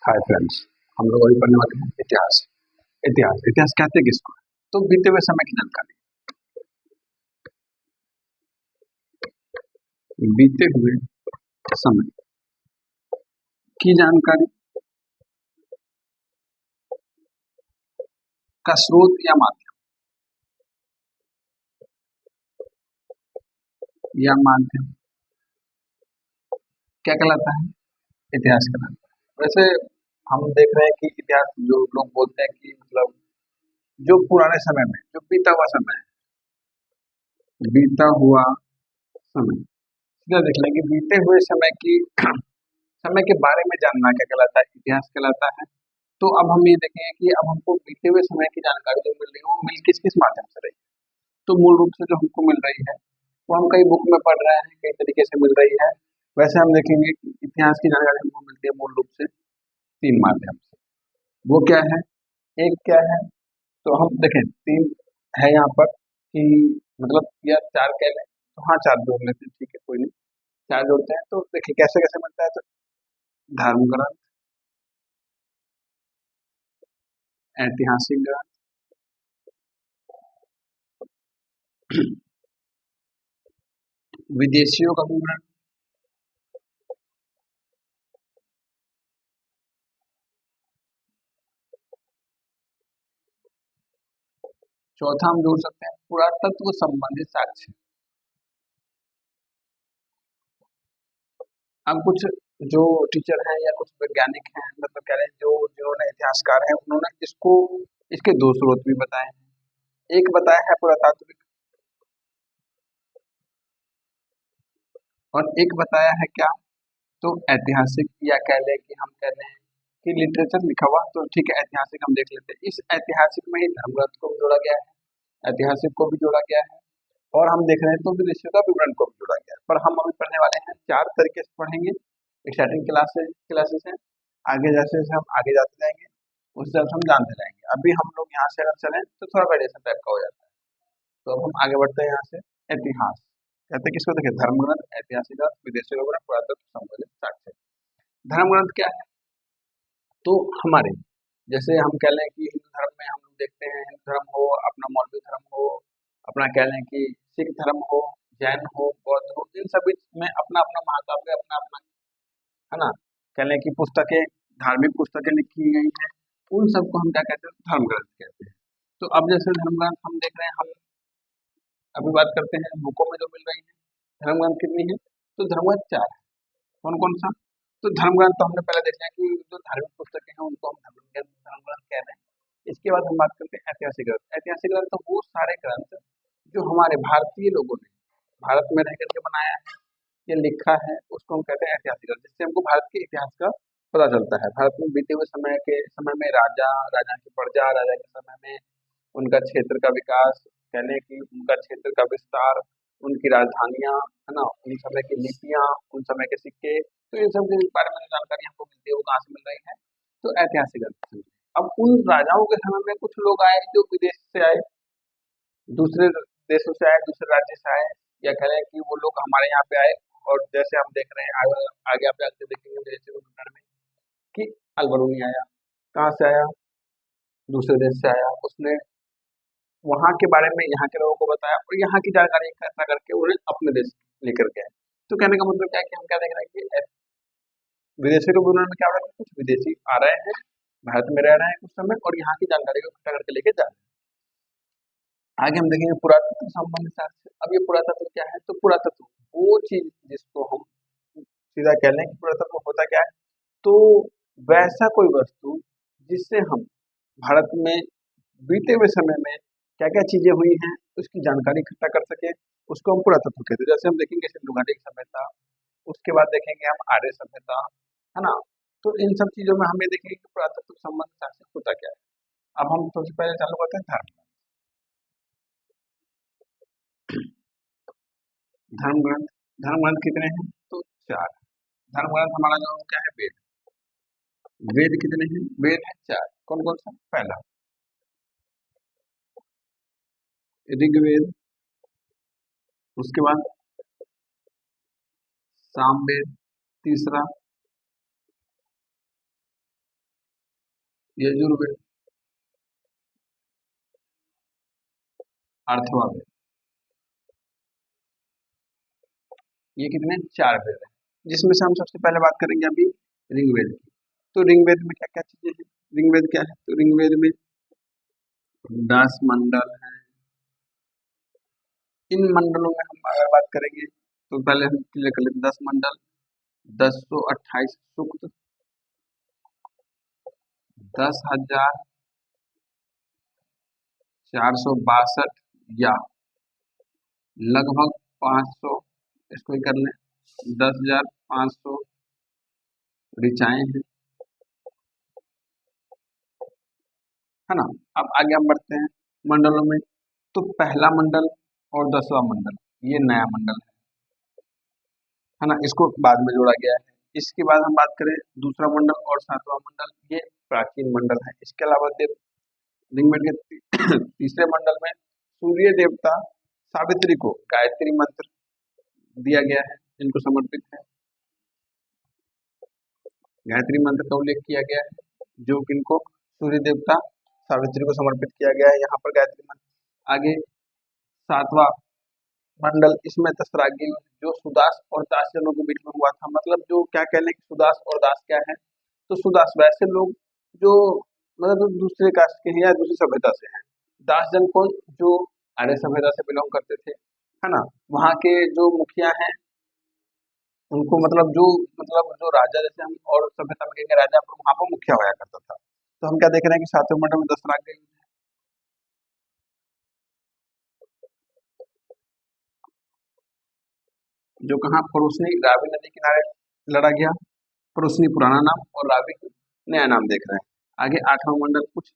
Hi friends. हम लोग अभी पढ़ने वाले हैं इतिहास। इतिहास इतिहास कहते हैं किसको? तो बीते हुए समय की जानकारी। बीते हुए समय की जानकारी का स्रोत या माध्यम क्या कहलाता है? इतिहास कहलाता है। वैसे हम देख रहे हैं कि इतिहास जो लोग बोलते हैं कि मतलब जो पुराने समय में जो बीता हुआ समय है, बीता हुआ समय सीधा देख लेंगे। बीते हुए समय की समय के बारे में जानना क्या कहलाता है? इतिहास कहलाता है। तो अब हम ये देखेंगे कि अब हमको बीते हुए समय की जानकारी जो मिल रही है वो मिल किस किस माध्यम से रही है। तो मूल रूप से जो हमको मिल रही है वो हम कई बुक में पढ़ रहे हैं, कई तरीके से मिल रही है। वैसे हम देखेंगे कि इतिहास की जानकारी हमको मिलती है मूल रूप से तीन माध्यम से। वो क्या है? एक क्या है? तो हम देखें तीन है यहाँ पर कि मतलब या चार कह लें तो हाँ, चार जोड़ लेते हैं, ठीक है, कोई नहीं। चार जोड़ते हैं तो देखिए कैसे कैसे मिलता है। तो धर्म ग्रंथ, ऐतिहासिक ग्रंथ, विदेशियों का विवरण, चौथा हम जोड़ सकते हैं पुरातत्व संबंधित साक्ष्य। अब कुछ जो टीचर हैं या कुछ वैज्ञानिक हैं, मतलब कह रहे हैं जो जिन्होंने इतिहासकार हैं उन्होंने इसको इसके दो स्रोत भी बताए हैं। एक बताया है पुरातात्विक और एक बताया है क्या? तो ऐतिहासिक, या कह लें कि हम कह लें कि लिटरेचर लिखा हुआ, तो ठीक है ऐतिहासिक हम देख लेते हैं। इस ऐतिहासिक में ही धर्मग्रंथ को भी जोड़ा गया है, ऐतिहासिक को भी जोड़ा गया है, और हम देख रहे हैं तो विदेशियों का विवरण को भी जोड़ा गया है। पर हम अभी पढ़ने वाले हैं चार तरीके से पढ़ेंगे। स्टार्टिंग क्लासेस है, आगे जैसे जैसे हम आगे जाते जाएंगे उस हिसाब से हम जानते जाएंगे। अभी हम लोग यहाँ से अगर चलें तो थोड़ा वेरिएशन टाइप का हो जाता है। तो अब हम आगे बढ़ते हैं यहाँ से। इतिहास कहते हैं किसको? देखिए धर्म ग्रंथ, ऐतिहासिक ग्रंथ, विदेशी विवरण, पुरातत्व संबंधित साक्ष्य। धर्म ग्रंथ क्या है? तो हमारे जैसे हम कह लें कि हिंदू धर्म में हम लोग देखते हैं, हिंदू धर्म हो, अपना मौलवी धर्म हो, अपना कह लें कि सिख धर्म हो, जैन हो, बौद्ध हो, इन सभी में अपना अपना महाकाव्य, अपना अपना, है ना, कह लें कि पुस्तकें, धार्मिक पुस्तकें लिखी गई हैं। उन सबको हम क्या कहते हैं? धर्म ग्रंथ कहते हैं। तो अब जैसे धर्म ग्रंथ हम देख रहे हैं, हम अभी बात करते हैं बुकों में जो मिल रही है। धर्म ग्रंथ कितनी है? तो धर्म ग्रंथ चार है। कौन कौन सा? तो धर्म ग्रंथ तो हमने पहले देखा है कि जो धार्मिक पुस्तकें हैं उनको हम धर्म ग्रंथ कह रहे हैं। इसके बाद हम बात करते हैं ऐतिहासिक ग्रंथ। ऐतिहासिक ग्रंथ तो वो सारे ग्रंथ जो हमारे भारतीय लोगों ने भारत में रह करके बनाया है या लिखा है, उसको हम कहते हैं ऐतिहासिक ग्रंथ, जिससे हमको भारत के इतिहास का पता चलता है। भारत में बीते हुए समय में राजा, राजा की प्रजा, राजा के समय में उनका क्षेत्र का विकास, कह लें कि उनका क्षेत्र का विस्तार, उनकी राजधानियां, है ना, उन समय की लिपियां, उन समय के सिक्के, तो इन सब के बारे में जो जानकारी हमको मिलती है वो कहाँ से मिल रही है? तो ऐतिहासिक ग्रंथ से। अब उन राजाओं के समय में कुछ लोग आए जो विदेश से आए, दूसरे देशों से आए, दूसरे राज्य से आए, या कह लें कि वो लोग हमारे यहाँ पे आए। और जैसे हम देख रहे हैं आगे आप आगे देखेंगे विदेशी विवरण में कि अलबरूनी आया। कहाँ से आया? दूसरे देश से आया। उसने वहाँ के बारे में यहाँ के लोगों को बताया और यहाँ की जानकारी इकट्ठा करके उन्हें अपने देश लेकर गए। तो कहने का मतलब क्या है कि हम क्या देख रहे हैं कि विदेशी के विवरण में क्या हो रहा है कि कुछ विदेशी आ रहे हैं, भारत में रह रहे हैं कुछ समय, और यहाँ की जानकारी को इकट्ठा करके लेके जा रहे हैं। आगे हम देखेंगे पुरातत्व संबंधित शास्त्र। अब ये पुरातत्व क्या है? तो पुरातत्व वो चीज जिसको हम सीधा कह लें कि पुरातत्व होता क्या है? तो वैसा कोई वस्तु जिससे हम भारत में बीते हुए समय में क्या क्या चीजें हुई हैं उसकी जानकारी इकट्ठा कर सके, उसको हम पुरातत्व कहते हैं। जैसे हम देखेंगे सिंधु घाटी की सभ्यता, उसके बाद देखेंगे हम आर्य सभ्यता, है ना। तो इन सब चीजों में हमें देखेंगे कि पुरातत्व संबंध शास्त्र होता क्या है। अब हम सबसे पहले चालू करते हैं धर्म। धर्म ग्रंथ। धर्म ग्रंथ कितने हैं? तो चार। धर्म ग्रंथ हमारा जो क्या है? वेद। वेद कितने हैं? वेद है चार। कौन कौन सा? पहला ऋग्वेद, उसके बाद सामवेद, तीसरा यजुर्वेद, अर्थवावेद, ये कितने, चार वेद है, जिसमें से हम सबसे पहले बात करेंगे अभी ऋग्वेद की। तो ऋग्वेद में क्या क्या चीजें हैं, ऋग्वेद क्या है, तो ऋग्वेद में 10 मंडल हैं। इन मंडलों में हम अगर बात करेंगे तो पहले हम क्लियर कर लेते 10 मंडल, 1028 सूक्त, 10,462 या लगभग 500, इसको ही कर लें 10,500 ऋचाएं हैं, है ना। अब आगे हम बढ़ते हैं मंडलों में। तो पहला मंडल और 10वां मंडल ये नया मंडल है ना, इसको बाद में जोड़ा गया है। इसके बाद हम बात करें दूसरा मंडल और 7वां मंडल, ये प्राचीन मंडल है। इसके अलावा ऋग्वेद के तीसरे मंडल में सूर्य देवता सावित्री को गायत्री मंत्र दिया गया है, इनको समर्पित है, गायत्री मंत्र का उल्लेख किया गया है, जो किनको, सूर्य देवता सावित्री को समर्पित किया गया है यहाँ पर गायत्री मंत्र। आगे 7वां मंडल, इसमें दशराग्य युद्ध जो सुदास और दास जनों के बीच में हुआ था। मतलब जो क्या कह लें कि सुदास और दास क्या है, तो सुदास वैसे लोग जो मतलब दूसरे कास्ट के हैं या दूसरी सभ्यता से हैं, दास जन कौन, जो आर्य सभ्यता से बिलोंग करते थे, है ना। वहाँ के जो मुखिया हैं उनको मतलब जो राजा, जैसे हम और सभ्यता में कहेंगे राजा, पर वहाँ पर मुखिया होया करता था। तो हम क्या देख रहे हैं कि 7वें मंडल में दशराग्य युद्ध, जो कहाँ, परोसनी रावी नदी किनारे लड़ा गया। परोसनी पुराना नाम और रावी नया नाम देख रहे हैं। आगे 8वां मंडल, कुछ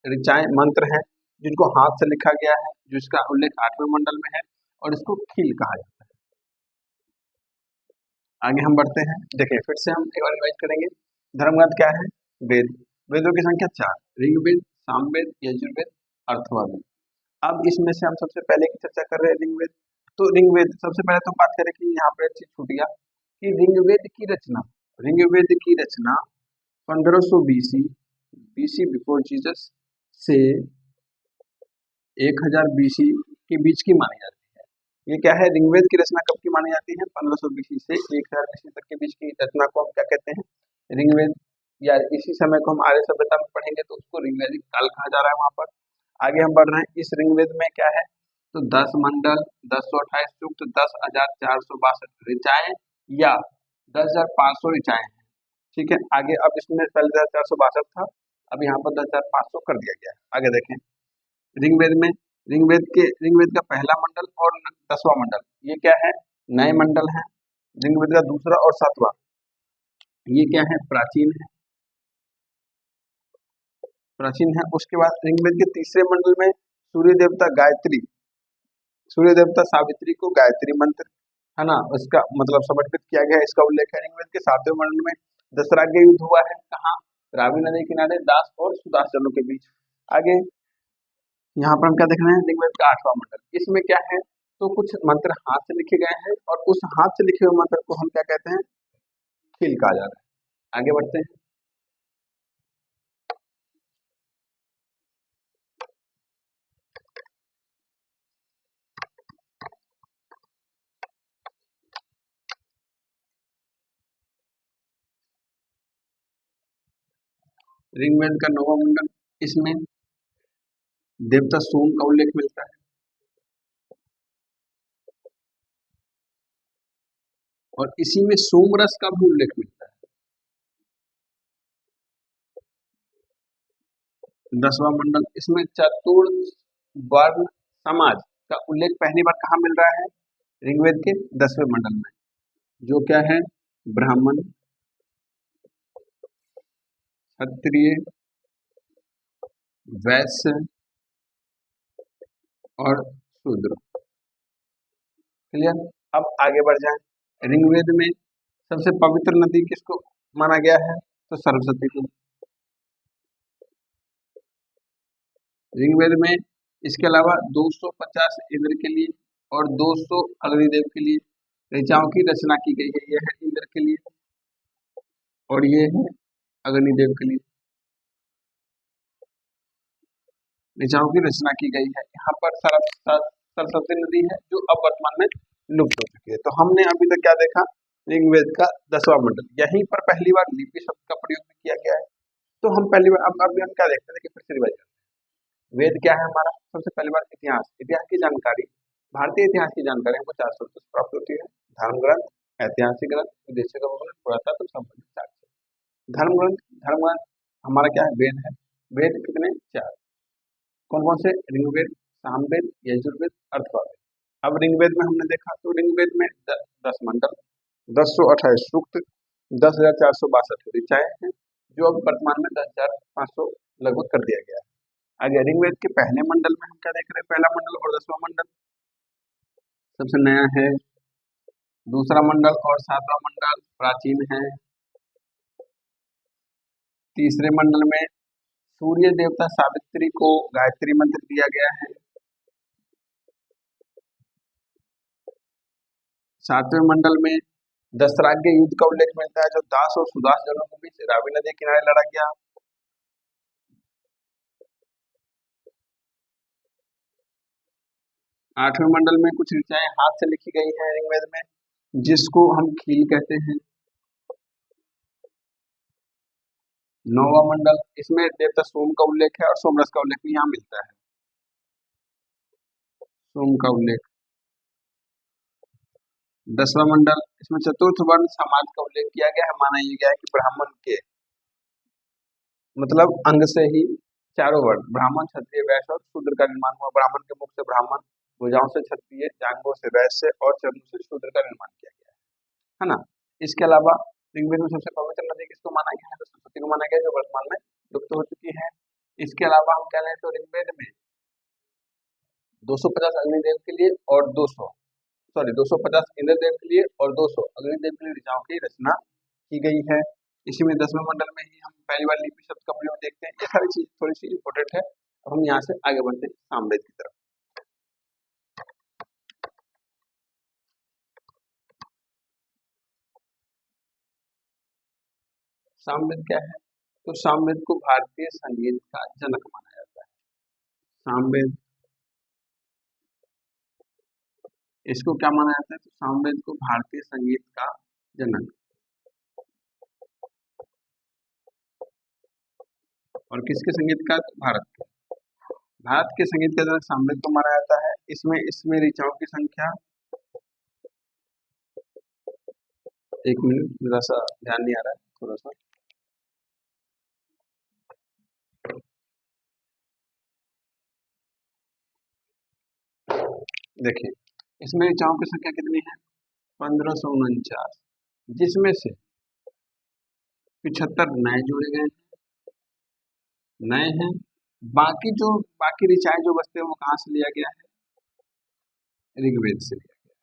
ऋचाएं मंत्र हैं जिनको हाथ से लिखा गया है, जिसका उल्लेख 8वें मंडल में है, और इसको खील कहा जाता है। आगे हम बढ़ते हैं, देखिए फिर से हम एक बार रिवाइज करेंगे। धर्मग्रंथ क्या है, वेद, वेदों की संख्या 4, ऋग्वेद, सामवेद, यजुर्वेद, अर्थवावेद। अब इसमें से हम सबसे पहले की चर्चा कर रहे हैं ऋग्वेद। तो ऋग्वेद, सबसे पहले तो बात करें कि यहाँ पर एक चीज छूट गया कि ऋग्वेद की रचना 1500 बीसी बिफोर जीसस से 1000 बीसी के बीच की मानी जाती है। ये क्या है, ऋग्वेद की रचना कब की मानी जाती है, 1500 बीसी से 1000 बीसी तक के बीच की रचना को हम क्या कहते हैं, ऋग्वेद। या इसी समय को हम आर्य सभ्यता में पढ़ेंगे तो उसको ऋग्वैदिक काल कहा जा रहा है वहां पर। आगे हम बढ़ रहे हैं, इस ऋग्वेद में क्या है, तो 10 मंडल, 1028 सूक्त, 10,462 ऋचाएं या 10,500 ऋचाएं हैं। ठीक है, आगे अब इसमें पहले 10,462 था, अब यहाँ पर 10,500 कर दिया गया है। आगे देखें ऋग्वेद में, ऋग्वेद का पहला मंडल और 10वां मंडल ये क्या है, नए मंडल है। ऋग्वेद का दूसरा और 7वां ये क्या है, प्राचीन है। उसके बाद ऋग्वेद के तीसरे मंडल में सूर्य देवता सावित्री को गायत्री मंत्र, है ना, इसका मतलब समर्पित किया गया है, इसका उल्लेख है। ऋग्वेद के 7वें मंडल में दशराग्य युद्ध हुआ है, कहाँ, रावी नदी किनारे, दास और सुदास जनों के बीच। आगे यहाँ पर हम क्या देख रहे हैं, ऋग्वेद का 8वां मंडल, इसमें क्या है, तो कुछ मंत्र हाथ से लिखे गए हैं, और उस हाथ से लिखे हुए मंत्र को हम क्या कहते हैं, खील कहा जा रहा है। आगे बढ़ते हैं, ऋग्वेद का 9वां मंडल, इसमें देवता सोम का उल्लेख मिलता है, और इसी में सोम रस का भी उल्लेख मिलता है। 10वां मंडल, इसमें चतुर्वर्ण समाज का उल्लेख पहली बार कहाँ मिल रहा है, ऋग्वेद के 10वें मंडल में, जो क्या है, ब्राह्मण, क्षत्रिय, वैश्य और शूद्र। क्लियर। अब आगे बढ़ जाए, ऋग्वेद में सबसे पवित्र नदी किसको माना गया है, तो सरस्वती को। ऋग्वेद में इसके अलावा 250 इंद्र के लिए और 200 अग्निदेव के लिए ऋचाओं की रचना की गई है। यह है इंद्र के लिए और ये है अग्निदेव के लिए। ऋचाओं की रचना की गई है। यहाँ पर सरस्वती नदी है जो अब वर्तमान में लुप्त हो चुकी है। तो हमने अभी तक क्या देखा, ऋग्वेद का 10वां मंडल, यहीं पर पहली बार लिपि शब्द का प्रयोग भी किया गया है। तो हम पहली बार अब अभी हम क्या देखते हैं, देखिए फिर से रिवाइज करते हैं। वेद क्या है हमारा, सबसे पहली बार इतिहास, इतिहास की जानकारी, भारतीय इतिहास की जानकारी हमको 4 स्रोतों से प्राप्त होती है। धर्म ग्रंथ, ऐतिहासिक ग्रंथ, विदेशी ग्रंथ, पुरातत्व संबंधित साक्ष्य। धर्म ग्रंथ हमारा क्या है, वेद है। वेद कितने, 4। कौन कौन से, ऋग्वेद, सामवेद, यजुर्वेद, अर्थववेद। अब ऋग्वेद में हमने देखा तो ऋग्वेद में 10 मंडल, 1028 सूक्त, 10,462 ऋचाएं हैं, जो अब वर्तमान में 10,500 लगभग कर दिया गया है। आगे ऋग्वेद के पहले मंडल में हम क्या देख रहे हैं, पहला मंडल और 10वां मंडल सबसे नया है। दूसरा मंडल और 7वां मंडल प्राचीन है। तीसरे मंडल में सूर्य देवता सावित्री को गायत्री मंत्र दिया गया है। 7वें मंडल में दशराग्य युद्ध का उल्लेख मिलता है, जो दास और सुदास जनों के बीच रावी नदी किनारे लड़ा गया। 8वें मंडल में कुछ ऋचाएं हाथ से लिखी गई है ऋग्वेद में, जिसको हम खील कहते हैं। 9वां मंडल, इसमें देवता सोम का उल्लेख है और सोमरस का उल्लेख भी यहाँ मिलता है, सोम का उल्लेख। 10वां मंडल, इसमें चतुर्थ वर्ण समाज का उल्लेख किया गया है। माना यह गया है कि ब्राह्मण के मतलब अंग से ही चारों वर्ण, ब्राह्मण, क्षत्रिय, वैश्य और शूद्र का निर्माण हुआ। ब्राह्मण के मुख से ब्राह्मण, भुजाओं से क्षत्रिय, जांघों से वैश्य और चरणों से शूद्र का निर्माण किया गया है ना। इसके अलावा ऋग्वेद में सबसे पवित्र नदी किसको माना गया है, तो सरस्वती को माना गया है, जो वर्तमान में लुप्त हो चुकी है। इसके अलावा हम कह लें तो ऋग्वेद में 250 अग्निदेव के लिए और 250 इंद्रदेव के लिए और 200 अग्निदेव के लिए ऋचाओं की रचना की गई है। इसी में 10वें मंडल में ही हम पहली बार लिपि शब्द का प्रयोग देखते हैं। ये सारी चीज थोड़ी सी इंपॉर्टेंट है। अब हम यहाँ से आगे बढ़ते हैं सामवेद की तरफ। सामवेद क्या है, तो सामवेद को भारतीय संगीत का जनक माना जाता है। सामवेद, इसको क्या माना जाता है, तो सामवेद को भारतीय संगीत का जनक, और किसके संगीत का, भारत के। भारत के संगीत का जनक सामवेद को माना जाता है। इसमें ऋचाओं की संख्या, एक मिनट जरा सा ध्यान नहीं आ रहा है, थोड़ा सा देखिए। इसमें ऋचाओं की संख्या कितनी है, 1549, जिसमें से 75 नए जोड़े गए, नए हैं। बाकी ऋचाएं जो बचते हैं वो कहाँ से लिया गया है, ऋग्वेद से लिया गया।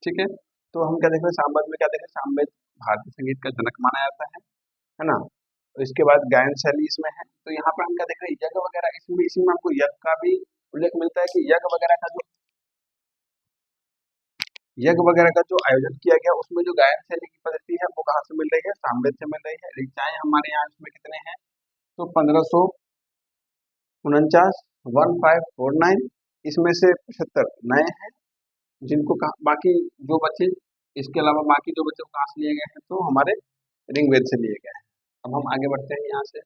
ठीक है, तो हम क्या देख रहे हैं, सामवेद में क्या देख रहे हैं, सामवेद भारतीय संगीत का जनक माना जाता है ना। तो इसके बाद गायन शैली इसमें है। तो यहाँ पर हम क्या देख रहे हैं, यज्ञ वगैरह, इसी में हमको यज्ञ का भी उल्लेख मिलता है कि यज्ञ वगैरह का जो आयोजन किया गया, उसमें जो गायन शैली की पद्धति है वो कहाँ से मिल रही है, सामवेद से मिल रही है। ऋचाएं हमारे यहाँ इसमें कितने हैं, तो 1549, इसमें से 75 नए हैं, जिनको बाकी जो बचे, इसके अलावा बाकी जो बचे वो कहाँ से लिए गए हैं, तो हमारे ऋग्वेद से लिए गए हैं। अब हम आगे बढ़ते हैं यहाँ से।